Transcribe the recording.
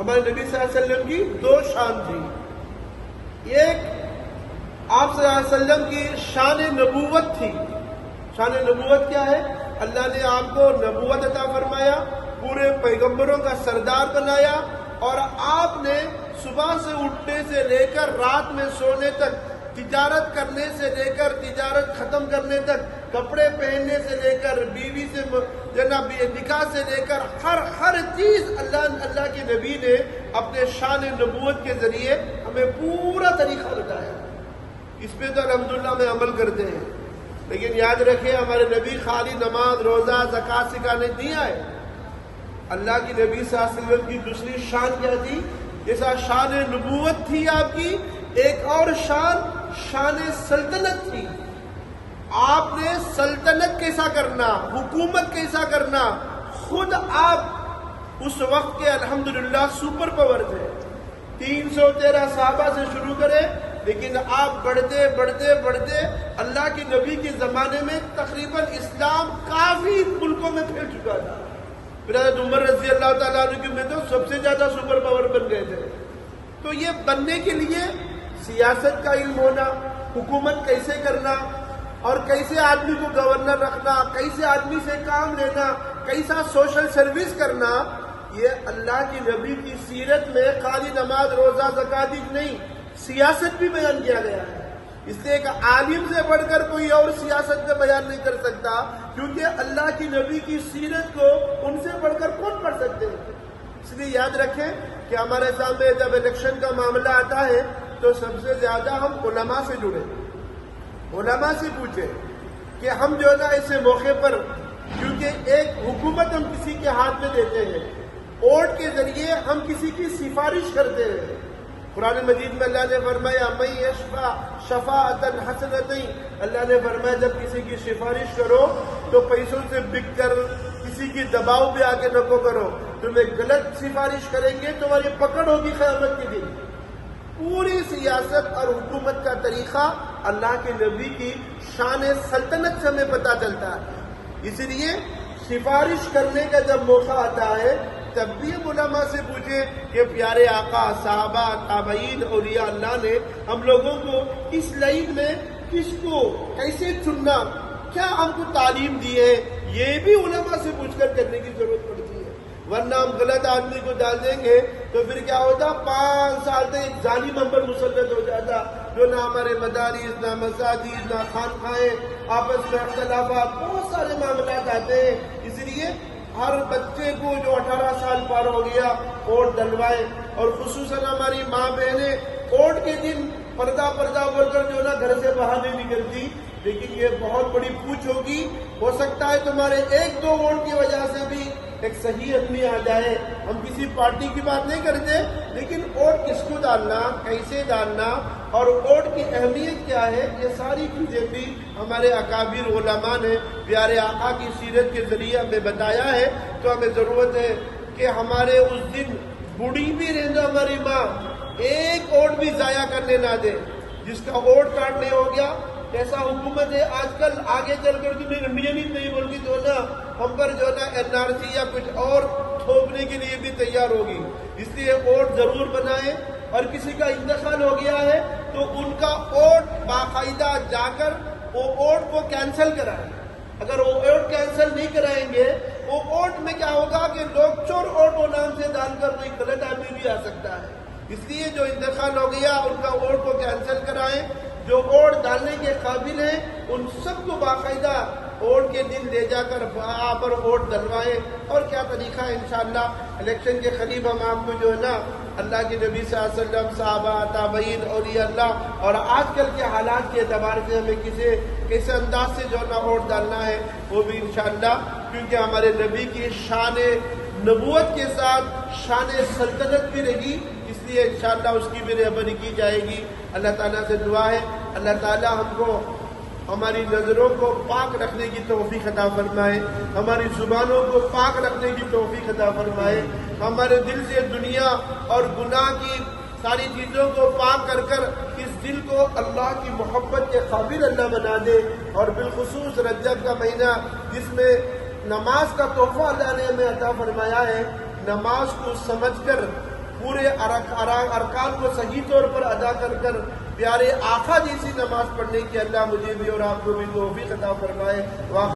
ہمارے نبی صلی اللہ علیہ وسلم کی دو شان تھی. ایک آپ صلی اللہ علیہ وسلم کی شان نبوت تھی. شان نبوت کیا ہے؟ اللہ نے آپ کو نبوت عطا فرمایا، پورے پیغمبروں کا سردار بنایا، اور آپ نے صبح سے اٹھنے سے لے کر رات میں سونے تک، تجارت کرنے سے لے کر تجارت ختم کرنے تک، کپڑے پہننے سے لے کر بیوی سے جناب نکاح سے لے کر ہر چیز اللہ کے نبی نے اپنے شان نبوت کے ذریعے ہمیں پورا طریقہ بتایا. اس پہ تو الحمدللہ ہمیں عمل کرتے ہیں. لیکن یاد رکھیں ہمارے نبی خالی نماز روزہ زکوٰۃ سکھانے نہیں آئے. اللہ کی نبی صلی اللہ علیہ وسلم کی دوسری شان کیا تھی؟ جیسا شان نبوت تھی آپ کی، ایک اور شان سلطنت تھی. آپ نے سلطنت کیسا کرنا، حکومت کیسا کرنا، خود آپ اس وقت کے الحمدللہ سپر پاور تھے. 313 صحابہ سے شروع کرے، لیکن آپ بڑھتے بڑھتے بڑھتے اللہ کے نبی کے زمانے میں تقریباً اسلام کافی ملکوں میں پھیل چکا تھا. پھر حضرت عمر رضی اللہ تعالیٰ عنہ میں تو سب سے زیادہ سپر پاور بن گئے تھے. تو یہ بننے کے لیے سیاست کا علم ہونا، حکومت کیسے کرنا، اور کیسے آدمی کو گورنر رکھنا، کیسے آدمی سے کام لینا، کیسا سوشل سروس کرنا، یہ اللہ کی نبی کی سیرت میں خالی نماز روزہ زکوٰۃ نہیں، سیاست بھی بیان کیا گیا ہے. اس لیے ایک عالم سے بڑھ کر کوئی اور سیاست میں بیان نہیں کر سکتا، کیونکہ اللہ کی نبی کی سیرت کو ان سے بڑھ کر کون پڑھ سکتے ہیں. اس لیے یاد رکھیں کہ ہمارے سامنے جب الیکشن کا معاملہ آتا ہے تو سب سے زیادہ ہم علماء سے جڑے، علماء سے پوچھیں کہ ہم جو ہے نا ایسے موقع پر، کیونکہ ایک حکومت ہم کسی کے ہاتھ میں دیتے ہیں، ووٹ کے ذریعے ہم کسی کی سفارش کرتے ہیں. قرآن مجید میں اللہ نے فرمایا من یشفع شفاعۃ حسنۃ، اللہ نے فرمایا جب کسی کی سفارش کرو تو پیسوں سے بک کر کسی کی دباؤ پہ آ کے نہ کرو. تمہیں غلط سفارش کریں گے تمہاری پکڑ ہوگی قیامت کے دن. پوری سیاست اور حکومت کا طریقہ اللہ کے نبی کی شان سلطنت سے ہمیں پتہ چلتا ہے. اسی لیے سفارش کرنے کا جب موقع آتا ہے تب بھی علماء سے پوچھیں کہ پیارے آقا، صحابہ، تابعین، اولیاء اللہ نے ہم لوگوں کو اس لائن میں کس کو کیسے چننا، کیا ہم کو تعلیم دی ہے، یہ بھی علماء سے پوچھ کر کرنے کی ضرورت پڑتی ہے. ورنہ ہم غلط آدمی کو ڈال دیں گے تو پھر کیا ہوتا، 5 سال تک ایک ظالم ہم پر مسلط ہو جاتا، جو نہ ہمارے مدارس، نہ مساجد، نہ خانقاہیں، آپس میں اختلافات، بہت سارے معاملات آتے ہیں. اس لیے ہر بچے کو جو 18 سال پار ہو گیا ووٹ ڈلوائے، اور خصوصاً ہماری ماں بہنیں ووٹ کے دن پردہ بول کر جو نا گھر سے باہر نہیں نکلتی. لیکن یہ بہت بڑی پوچھ ہوگی. ہو سکتا ہے تمہارے 1-2 ووٹ کی وجہ سے بھی ایک صحیح آدمی آ جائے. ہم کسی پارٹی کی بات نہیں کرتے، لیکن ووٹ کس کو ڈالنا، کیسے ڈالنا، اور ووٹ کی اہمیت کیا ہے، یہ ساری چیزیں بھی ہمارے اکابر علماء نے پیارے آقا کی سیرت کے ذریعے ہمیں بتایا ہے. تو ہمیں ضرورت ہے کہ ہمارے اس دن بوڑھی بھی رہنا ہماری ماں ایک ووٹ بھی ضائع کرنے نہ دے. جس کا ووٹ کارڈ نہیں ہو گیا، ایسا حکومت ہے آج کل آگے چل کر تمہیں انڈین ہی نہیں بول کے جو نا ہم پر جو نا NRC یا کچھ اور تھوپنے کے لیے بھی تیار ہوگی. اس لیے ووٹ ضرور بنائیں. اور کسی کا انتقال ہو گیا ہے تو ان کا ووٹ باقاعدہ جا کر وہ ووٹ کو کینسل کرائیں. اگر وہ ووٹ کینسل نہیں کرائیں گے، وہ ووٹ میں کیا ہوگا کہ لوگ چور ووٹ وہ نام سے ڈال کر کوئی غلط آدمی بھی آ سکتا ہے. اس لیے جو انتقال ہو گیا ان کا ووٹ کو کینسل کرائیں. جو ووٹ ڈالنے کے قابل ہیں ان سب کو باقاعدہ ووٹ کے دن لے جا کر وہاں پر ووٹ ڈلوائیں. اور کیا طریقہ ہے، انشاءاللہ الیکشن کے قریب ہم آپ کو جو ہے نا اللہ کے نبی صلی اللہ علیہ وسلم، صحابہ، تابعین، اولیاء اللہ اور آج کل کے حالات کے اعتبار سے ہمیں کیسے انداز سے جو ہے نا ووٹ ڈالنا ہے وہ بھی انشاءاللہ، کیونکہ ہمارے نبی کی شان نبوت کے ساتھ شان سلطنت بھی رہی. اس لیے انشاءاللہ اس کی بھی رہبری کی جائے گی. اللہ تعالیٰ سے دعا ہے اللہ تعالیٰ ہم کو ہماری نظروں کو پاک رکھنے کی توفیق عطا فرمائے، ہماری زبانوں کو پاک رکھنے کی توفیق عطا فرمائے، ہمارے دل سے دنیا اور گناہ کی ساری چیزوں کو پاک کر اس دل کو اللہ کی محبت کے قابل اللہ بنا دے. اور بالخصوص رجب کا مہینہ جس میں نماز کا تحفہ اللہ نے ہمیں عطا فرمایا ہے، نماز کو سمجھ کر پورے ارکان کو صحیح طور پر ادا کر پیارے آقا جیسی نماز پڑھنے کی اللہ مجھے بھی اور آپ کو بھی توفیق عطا فرمائے.